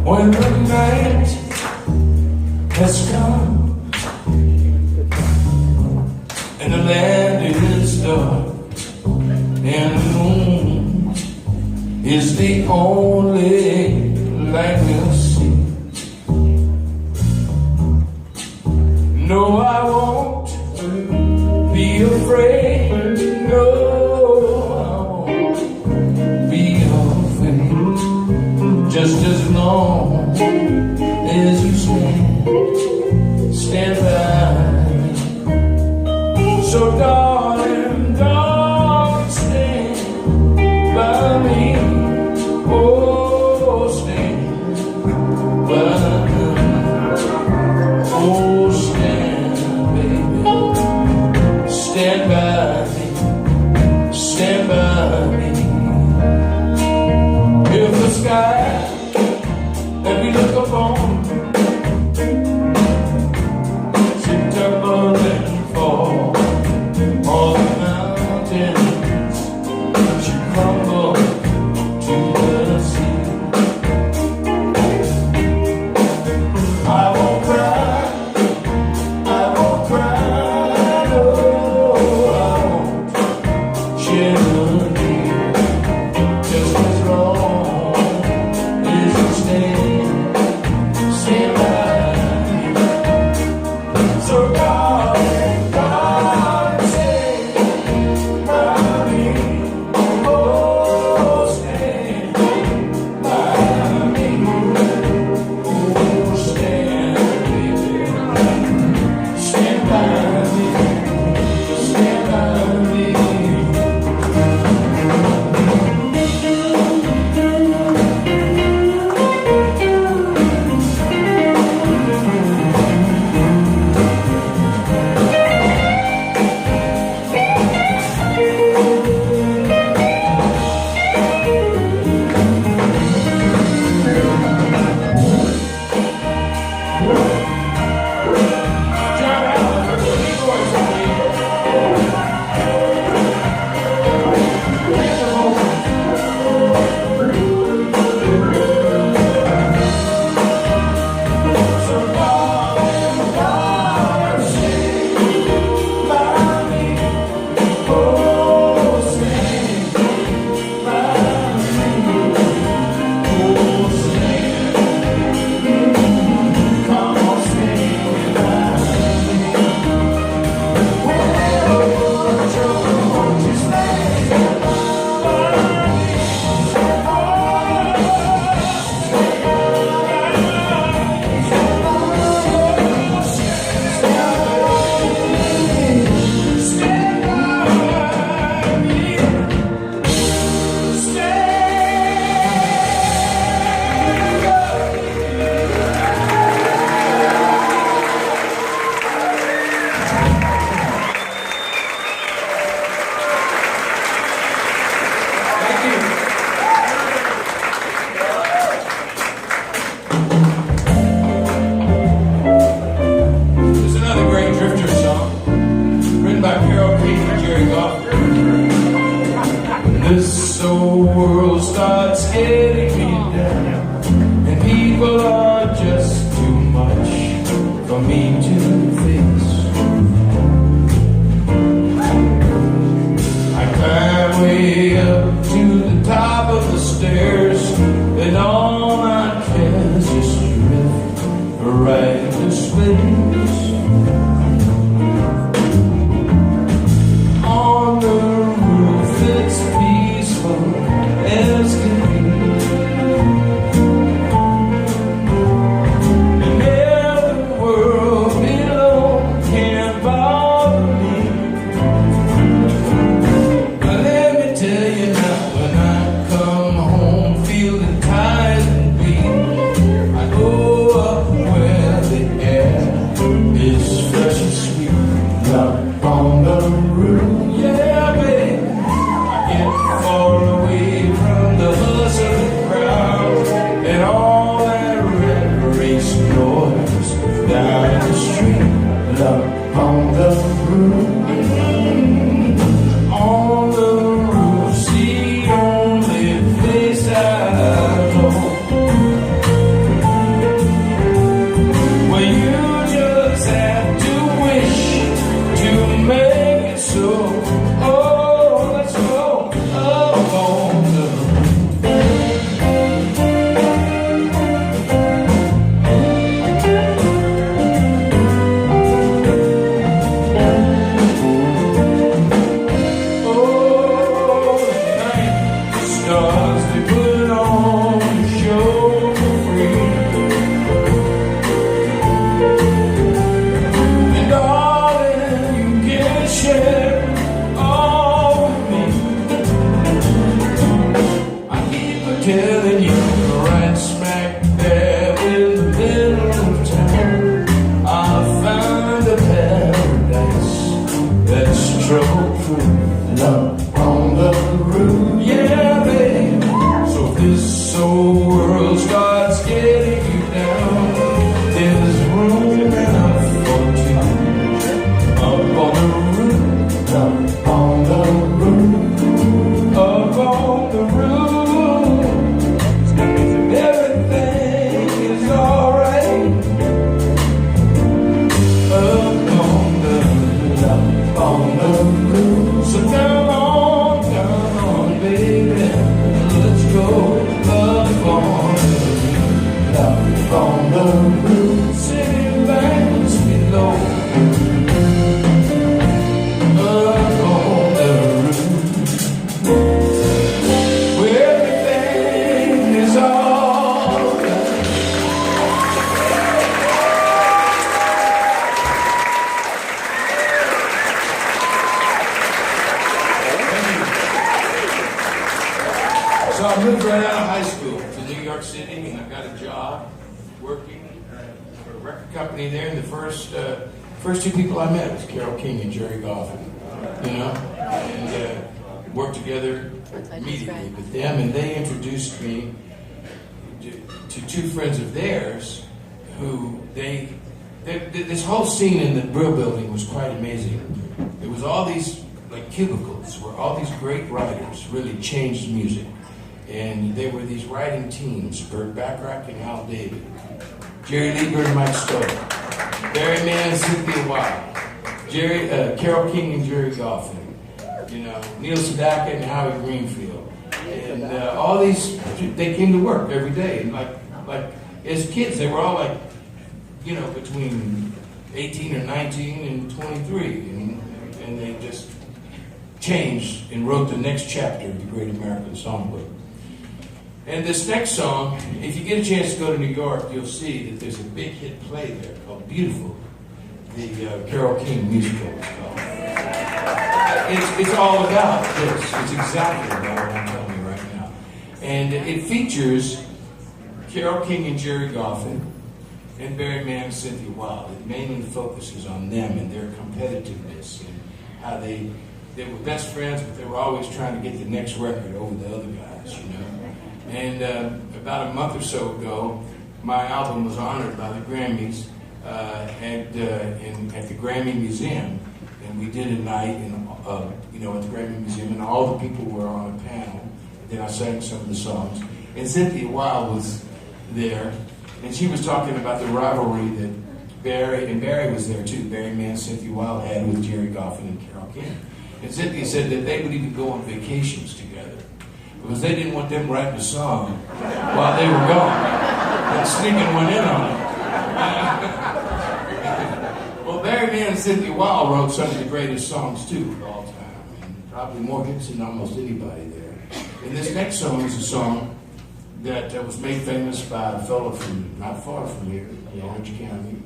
When the night has come and the land is dark and the moon is the only light we'll see. No, I won't be afraid. No, I won't be afraid. Just as long as you stand by me. So darling, darling, stand by me. Oh, stand by me. Oh, stand, baby. Stand by me. Stand by me. If the sky that we look upon should tumble and fall right out of high school to New York City, and I got a job working for a record company there. And the first two people I met was Carole King and Jerry Goffin, you know, and worked together immediately with them. And they introduced me to two friends of theirs who this whole scene in the Brill Building was quite amazing. There was all these like cubicles where all these great writers really changed music. And they were these writing teams, Burt Bacharach and Al David, Jerry Lieber and Mike Stowe, Barry Mann, Cynthia Wilde, Carole King and Jerry Goffin, you know, Neil Sedaka and Howie Greenfield. And all these, they came to work every day. And like as kids, they were all like, you know, between 18 or 19 and 23. And they just changed and wrote the next chapter of the Great American Songbook. And this next song, if you get a chance to go to New York, you'll see that there's a big hit play there called Beautiful, the Carole King musical. It's all about this. It's exactly about what I'm telling you right now. And it features Carole King and Jerry Goffin and Barry Mann and Cynthia Wilde. It mainly focuses on them and their competitiveness and how they were best friends, but they were always trying to get the next record over the other guys, you know. And about a month or so ago, my album was honored by the Grammys at the Grammy Museum, and we did a night, you know, at the Grammy Museum, and all the people were on a panel. And then I sang some of the songs, and Cynthia Wilde was there, and she was talking about the rivalry that Barry was there too. Barry Mann and Cynthia Wilde had with Jerry Goffin and Carole King, and Cynthia said that they would even go on vacations together, because they didn't want them writing a song while they were gone and sneaking one in on them. Well, Barry Mann and Cynthia Wilde wrote some of the greatest songs too of all time, and probably more hits than almost anybody there. And this next song is a song that was made famous by a fellow from not far from here, in Orange County,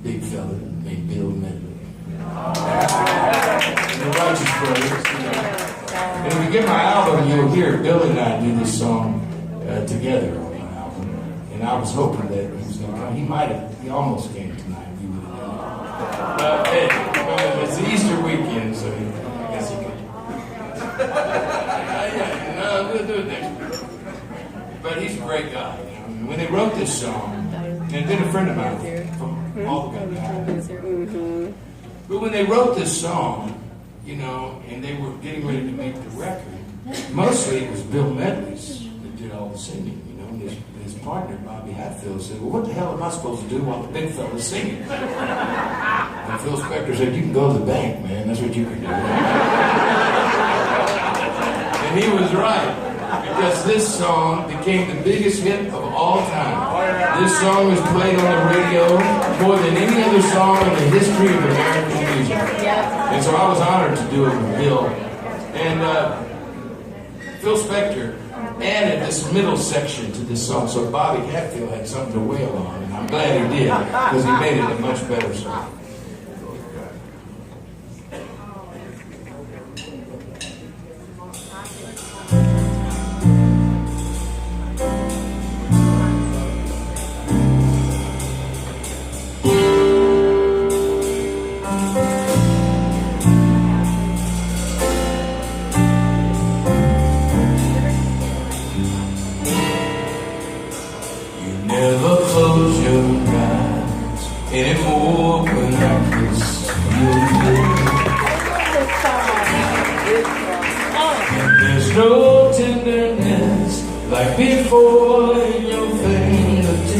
big fella named Bill Medley. The Righteous Brothers, you know. And if you get my album, you'll hear Bill and I do this song together on my album. And I was hoping that he was going to come. He almost came tonight. He would have done it. But hey, it's the Easter weekend, so I guess he could. No, we'll do it next week. But he's a great guy. You know? And when they wrote this song, and then a friend of mine from all the guys. But when they wrote this song, you know, and they were getting ready to make the record, mostly it was Bill Medley's that did all the singing, you know. And his partner, Bobby Hatfield, said, well, what the hell am I supposed to do while the big fella's singing? And Phil Spector said, you can go to the bank, man. That's what you can do. And he was right, because this song became the biggest hit of all time. This song was played on the radio more than any other song in the history of American music. And so I was honored to do it with Bill. And Phil Spector added this middle section to this song, so Bobby Hatfield had something to wail on, and I'm glad he did, because he made it a much better song. Anymore when I kiss your lips, and there's no tenderness like before in your fingertips.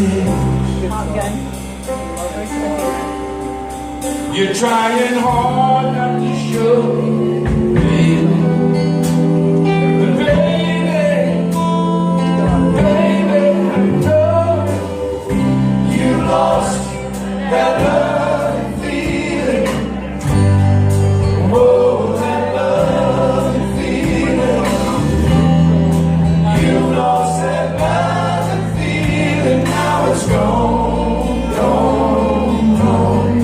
You're trying hard not to show me, baby. But baby, I know you lost that love and feeling. Oh, that love and feeling. You lost that love and feeling. Now it's gone, gone, gone.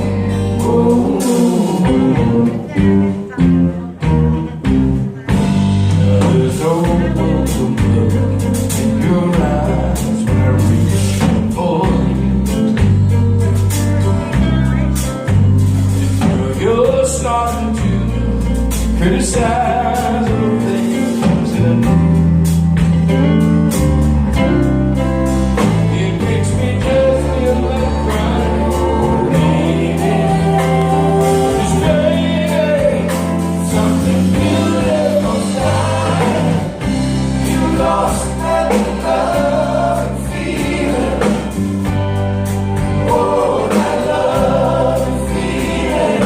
Oh. lost that love and feeling. Oh, that love and feeling.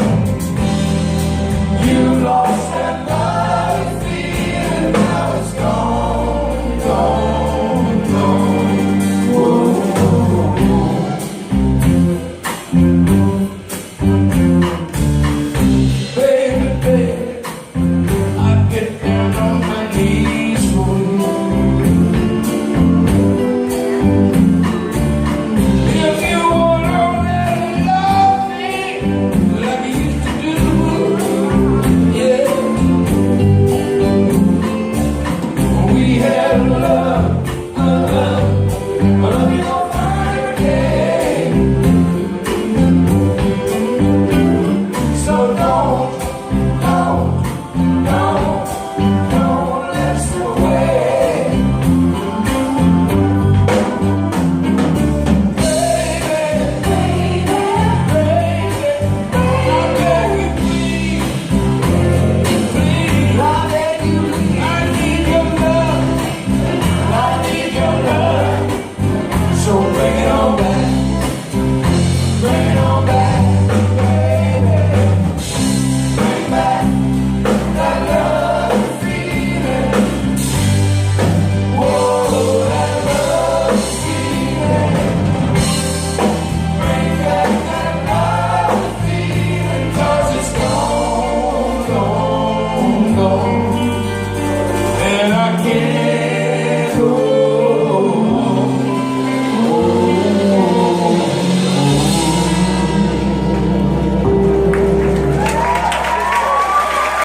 You lost that love and feeling. Now it's gone, gone, gone. Whoa, whoa, whoa. Baby, baby, I get down on my knees for you. If you wanna love me like you used to do, yeah. We had love.